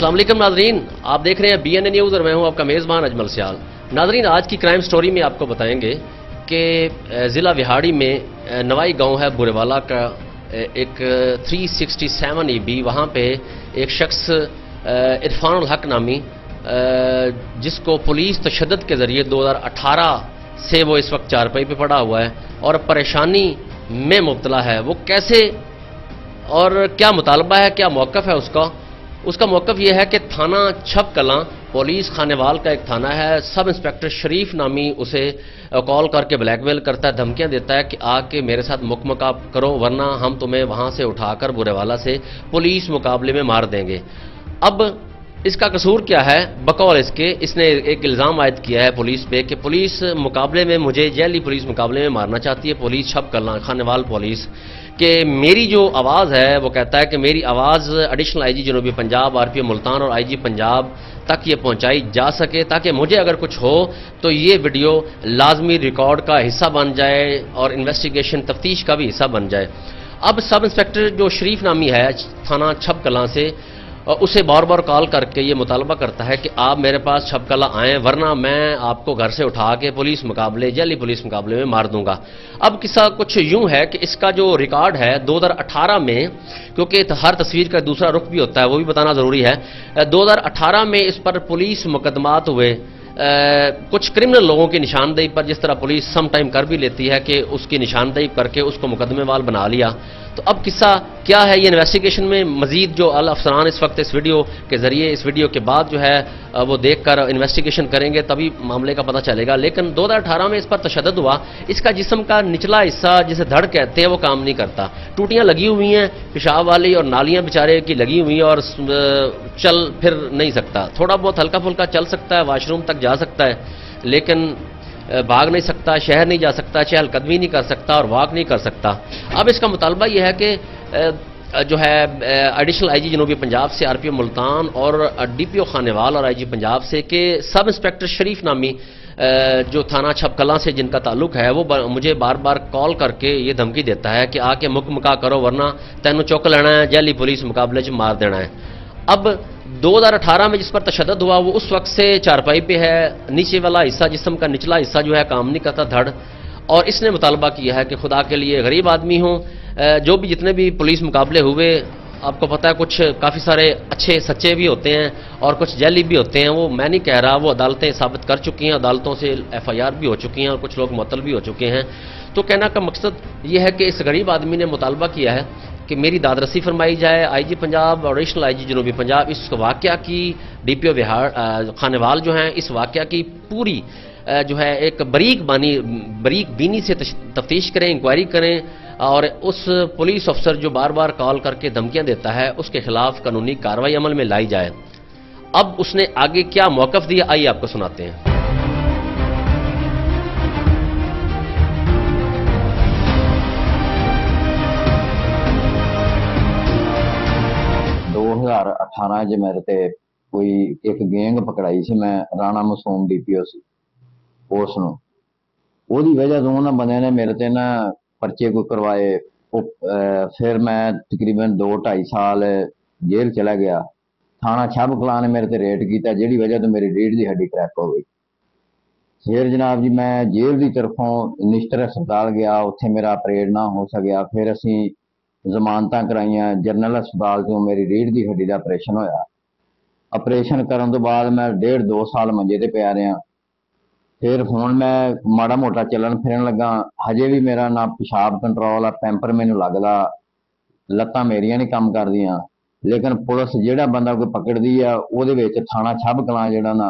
अस्सलाम वालेकुम नाजरीन, आप देख रहे हैं BNA न्यूज़ और मैं हूं आपका मेज़बान अजमल सियाल। नाजरीन, आज की क्राइम स्टोरी में आपको बताएंगे कि ज़िला विहाड़ी में नवाई गांव है बुरेवाला का एक 367 EB, वहां पे एक शख्स इरफानुल हक नामी, जिसको पुलिस तशद्दुद के ज़रिए 2018 से वो इस वक्त चारपाई पे पड़ा हुआ है और परेशानी में मुब्तला है। वो कैसे और क्या मुतालबा है, क्या मौक़िफ़ है उसका मौक़िफ़ यह है कि थाना छप कलां पुलिस खानेवाल का एक थाना है, सब इंस्पेक्टर शरीफ नामी उसे कॉल करके ब्लैकमेल करता है, धमकियां देता है कि आके मेरे साथ मुकमका करो वरना हम तुम्हें वहां से उठाकर बुरेवाला से पुलिस मुकाबले में मार देंगे। अब इसका कसूर क्या है? बकौल इसने एक इल्ज़ाम आयद किया है पुलिस पे कि पुलिस मुकाबले में मुझे जैली पुलिस मुकाबले में मारना चाहती है, पुलिस छप कलां खानेवाल पुलिस, कि मेरी जो आवाज़ है, वो कहता है कि मेरी आवाज़ एडिशनल IG जनूबी पंजाब, RPO मुल्तान और IG पंजाब तक ये पहुंचाई जा सके ताकि मुझे अगर कुछ हो तो ये वीडियो लाजमी रिकॉर्ड का हिस्सा बन जाए और इन्वेस्टिगेशन तफ्तीश का भी हिस्सा बन जाए। अब सब इंस्पेक्टर जो शरीफ नामी है थाना छप कलां से, उसे बार बार कॉल करके ये मुतालबा करता है कि आप मेरे पास छपकला आएँ वरना मैं आपको घर से उठा के पुलिस मुकाबले, जैली पुलिस मुकाबले में मार दूंगा। अब किस्सा कुछ यूं है कि इसका जो रिकॉर्ड है 2018 में, क्योंकि हर तस्वीर का दूसरा रुख भी होता है, वो भी बताना ज़रूरी है। 2018 में इस पर पुलिस मुकदमात हुए, कुछ क्रिमिनल लोगों की निशानदेही पर, जिस तरह पुलिस सम टाइम कर भी लेती है कि उसकी निशानदेही करके उसको मुकदमेवाल बना लिया। तो अब किस्सा क्या है, ये इन्वेस्टिगेशन में मजीद जो अल अफसरान इस वक्त इस वीडियो के जरिए, इस वीडियो के बाद जो है वो देखकर इन्वेस्टिगेशन करेंगे तभी मामले का पता चलेगा। लेकिन 2018 में इस पर तशद्दुद हुआ, इसका जिस्म का निचला हिस्सा जिसे धड़ कहते हैं वो काम नहीं करता, टूटियां लगी हुई हैं पेशाब वाली और नालियां बेचारे की लगी हुई हैं और चल फिर नहीं सकता, थोड़ा बहुत हल्का फुल्का चल सकता है, वाशरूम तक जा सकता है लेकिन भाग नहीं सकता, शहर नहीं जा सकता, चहलकदमी नहीं कर सकता और वॉक नहीं कर सकता। अब इसका मुतालबा यह है कि जो है एडिशनल IG जनूबी पंजाब से, RPO मुल्तान और DPO खानेवाल और IG पंजाब से कि सब इंस्पेक्टर शरीफ नामी जो थाना छपकलां से जिनका ताल्लुक है वो मुझे बार बार कॉल करके ये धमकी देता है कि आके मुकमका करो वरना तैनू चुक लेना है, जैली पुलिस मुकाबले च मार देना है। अब 2018 में जिस पर तशद्दुद हुआ वो उस वक्त से चारपाई पे है, नीचे वाला हिस्सा जिस्म का निचला हिस्सा जो है काम नहीं करता, धड़, और इसने मुतालबा किया है कि खुदा के लिए गरीब आदमी हूँ, जो भी जितने भी पुलिस मुकाबले हुए, आपको पता है कुछ काफ़ी सारे अच्छे सच्चे भी होते हैं और कुछ जैली भी होते हैं, वो मैं नहीं कह रहा, वो अदालतें साबित कर चुकी हैं, अदालतों से FIR भी हो चुकी हैं और कुछ लोग मुअत्तल भी हो चुके हैं। तो कहना का मकसद ये है कि इस गरीब आदमी ने मुतालबा किया है कि मेरी दादरसी फरमाई जाए, IG पंजाब और एडिशनल IG जनूबी पंजाब इस वाक़या की, DPO खानेवाल जो हैं इस वाक़या की पूरी जो है एक बरीक बीनी से तफ्तीश करें, इंक्वायरी करें और उस पुलिस अफसर जो बार बार कॉल करके धमकियां देता है उसके खिलाफ कानूनी कार्रवाई अमल में लाई जाए। अब उसने आगे क्या मौक़िफ़ दिया, आइए आपको सुनाते हैं। 2018 च मेरे ते कोई एक गैंग पकड़ाई सी, मैं राणा मासूम DPO सी उस नूं, ओहदी वजह तो उन्होंने बंदे ने मेरे ते ना परचे कोई करवाए। फिर मैं तकरीबन 2-2.5 साल जेल चला गया। थाना छब कलां ने मेरे ते रेड किया जिहड़ी वजह तो मेरी रीढ़ की हड्डी क्रैक हो गई। फिर जनाब जी मैं जेल की तरफों निश्तर हस्पताल गया, उत्थे मेरा ऑपरेट ना हो सकिया। फिर असी जमानत कराइया जनरल हस्पताल चों, मेरी रीढ़ की हड्डी का ऑपरेशन होया। ऑपरेशन करन तो बाद मैं 1.5-2 साल मंजे ते पिया रहा। फिर हुण मैं माड़ा मोटा चलन फिरन लगा, हजे भी मेरा ना पेशाब कंट्रोल आ, पैंपर मैनू लगदा, लत्तां मेरियां नहीं काम करदियां। लेकिन पुलिस जिहड़ा बंदा कोई पकड़दी आ उहदे विच थाना छब कलां जिहड़ा ना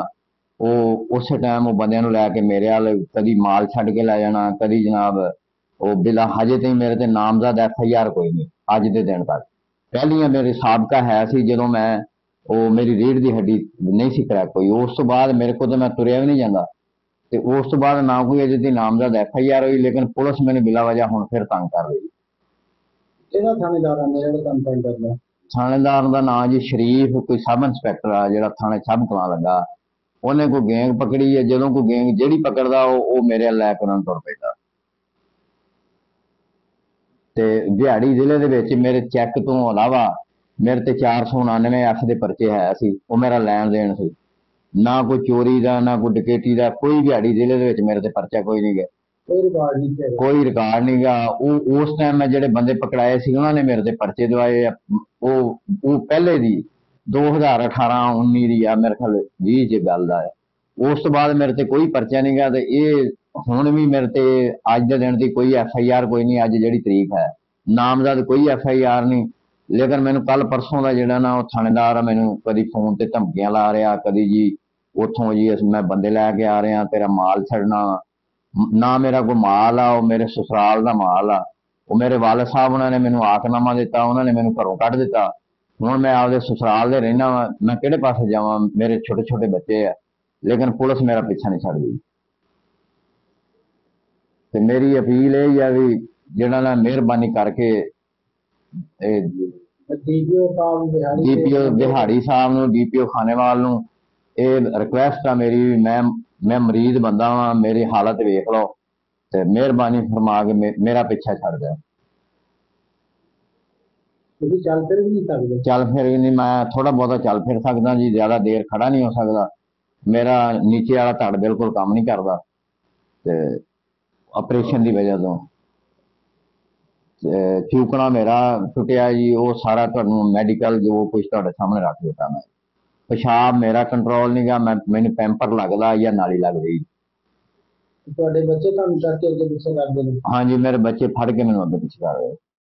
वो उस टाइम वो बंदियां नूं लैके मेरे वाल कदी माल छड्ड के लै जाना, कदी जनाब वो बिला, हजे तक मेरे ते नामजद FIR कोई नहीं अज के दिन तक। पहलियां मेरे साबका है सी जदों मैं वो मेरी रीढ़ की हड्डी नहीं सी क्रैक हुई, उस तो बाद मेरे को तो मैं तुरिया भी नहीं जाता, तो उस तो बाद ना कोई अजे तक नामजद FIR हुई, लेकिन पुलिस मैंने बिला वजह हुण फिर तंग कर रही। थानेदार का नाम जी शरीफ, कोई सब इंस्पैक्टर आ जिहड़ा थाने छब कलां लगा, उन्हें कोई गैंग पकड़ी है। जदों कोई गैंग जिहड़ी पकड़दा वो मेरे लैके उन्हां नूं तुर पैंदा। ते दिहाड़ी जिले दे विच मेरे चैक तो अलावा ਮੇਰੇ ਤੇ 499 ਐਫ ਦੇ ਪਰਚੇ ਹੈ ਸੀ, ਉਹ ਮੇਰਾ ਲੈਣ ਦੇਣ ਸੀ। ਨਾ ਕੋਈ ਚੋਰੀ ਦਾ, ਨਾ ਕੋਈ ਡਕੈਤੀ ਦਾ, ਕੋਈ ਦਿਹਾੜੀ ਜ਼ਿਲ੍ਹੇ ਦੇ ਵਿੱਚ ਮੇਰੇ ਤੇ ਪਰਚਾ ਕੋਈ ਨਹੀਂ ਗਿਆ, ਕੋਈ ਰਿਕਾਰਡ ਨਹੀਂ ਹੈ। ਕੋਈ ਰਿਕਾਰਡ ਨਹੀਂ ਗਾ। ਉਹ ਉਸ ਟਾਈਮ ਮੈਂ ਜਿਹੜੇ ਬੰਦੇ ਪਕੜਾਏ ਸੀ ਉਹਨਾਂ ਨੇ ਮੇਰੇ ਤੇ ਪਰਚੇ ਦਵਾਏ ਆ। ਉਹ ਪਹਿਲੇ ਦੀ 2018-19 ਦੀ ਆ, ਮੇਰੇ ਖਿਆਲ 20 ਚ ਗੱਲ ਦਾ ਆ। ਉਸ ਤੋਂ ਬਾਅਦ ਮੇਰੇ ਤੇ ਕੋਈ ਪਰਚਾ ਨਹੀਂ ਗਾ, ਤੇ ਇਹ ਹੁਣ ਵੀ ਮੇਰੇ ਤੇ ਅੱਜ ਦੇ ਦਿਨ ਦੀ ਕੋਈ FIR ਕੋਈ ਨਹੀਂ। ਅੱਜ ਜਿਹੜੀ ਤਰੀਕ ਹੈ, ਨਾਮਜ਼ਦ ਕੋਈ FIR ਨਹੀਂ। ਲੇਕਿਨ ਮੈਨੂੰ ਕੱਲ ਪਰਸੋਂ ਦਾ ਜਿਹੜਾ ਨਾ ਉਹ ਥਾਣੇਦਾਰ ਮੈਨੂੰ ਕਦੀ ਫੋਨ ਤੇ ਧਮਕੀਆਂ ਲਾ ਰਿਹਾ, ਕਦੀ ਜੀ ਉੱਥੋਂ ਜੀ ਮੈਂ ਬੰਦੇ ਲੈ ਕੇ ਆ ਰਿਹਾ, ਤੇਰਾ ਮਾਲ ਛੱਡਣਾ। ਨਾ ਮੇਰਾ ਕੋਈ ਮਾਲ ਆ, ਉਹ ਮੇਰੇ ਸਸੁਰਾਲ ਦਾ ਮਾਲ ਆ। ਉਹ ਮੇਰੇ ਵਾਲਦ ਸਾਹਿਬ ਉਹਨਾਂ ਨੇ ਮੈਨੂੰ ਆਕਨਾਮਾ ਦਿੱਤਾ, ਉਹਨਾਂ ਨੇ ਮੈਨੂੰ ਘਰੋਂ ਕੱਢ ਦਿੱਤਾ। ਹੁਣ ਮੈਂ ਆਪਦੇ ਸਸੁਰਾਲ ਦੇ ਰਹਿਣਾ ਵਾ, ਮੈਂ ਕਿਹੜੇ ਪਾਸੇ ਜਾਵਾਂ? ਮੇਰੇ ਛੋਟੇ ਛੋਟੇ ਬੱਚੇ ਆ, ਲੇਕਿਨ ਪੁਲਿਸ ਮੇਰਾ ਪਿੱਛਾ ਨਹੀਂ ਛੱਡਦੀ। ਤੇ ਮੇਰੀ ਅਪੀਲ ਇਹ ਆ ਵੀ ਜਿਹੜਾ ਨਾ ਮਿਹਰਬਾਨੀ ਕਰਕੇ ਡੀਪੀਓ ਸਾਹਿਬ ਦਿਹਾੜੀ DPO ਦਿਹਾੜੀ ਸਾਹਿਬ ਨੂੰ, DPO ਖਾਨੇਵਾਲ ਨੂੰ ਇਹ ਰਿਕੁਐਸਟ ਆ ਮੇਰੀ ਵੀ ਮੈਂ ਮਰੀਜ਼ ਬੰਦਾ ਵਾਂ, ਮੇਰੀ ਹਾਲਤ ਵੇਖ ਲਓ ਤੇ ਮਿਹਰਬਾਨੀ ਫਰਮਾ ਕੇ ਮੇਰਾ ਪਿੱਛਾ ਛੱਡ ਦਿਓ। ਤੁਸੀਂ ਚੱਲ ਫਿਰ ਵੀ ਨਹੀਂ ਸਕਦੇ। ਚੱਲ ਫਿਰ ਵੀ ਨਹੀਂ, ਮੈਂ ਥੋੜਾ ਬਹੁਤਾ ਚੱਲ ਫਿਰ ਸਕਦਾ ਜੀ, ਜ਼ਿਆਦਾ ਦੇਰ ਖੜਾ ਨਹੀਂ ਹੋ ਸਕਦਾ। ਮੇਰਾ ਨੀਚੇ ਵਾਲਾ ਧੜ ਬਿਲਕੁਲ ਕੰਮ ਨਹੀਂ ਕਰਦਾ, ਤੇ ਆਪਰੇਸ਼ਨ ਦੀ ਵਜ੍ਹਾ ਤੋਂ ਚੂਕਣਾ ਮੇਰਾ ਟੁੱਟਿਆ ਜੀ। ਉਹ ਸਾਰਾ ਤੁਹਾਨੂੰ ਮੈਡੀਕਲ ਜੋ ਕੁਝ ਤੁਹਾਡੇ ਸਾਹਮਣੇ ਰੱਖ ਦਿੱਤਾ ਮੈਂ। ਪਿਸ਼ਾਬ ਮੇਰਾ ਕੰਟਰੋਲ ਨਹੀਂ ਗਾ, ਮੈਨੂੰ ਪੈਂਪਰ ਲੱਗਦਾ ਜਾਂ ਨਾਲੀ ਲੱਗਦੀ। ਤੁਹਾਡੇ ਬੱਚੇ ਤੁਹਾਨੂੰ ਚੱਕ ਕੇ ਅੱਗੇ ਪਿੱਛੇ ਕਰਦੇ ਨੇ? ਹਾਂਜੀ, ਮੇਰੇ ਬੱਚੇ ਫੜ ਕੇ ਮੈਨੂੰ ਅੱਗੇ ਪਿੱਛੇ ਕਰ ਰਹੇ।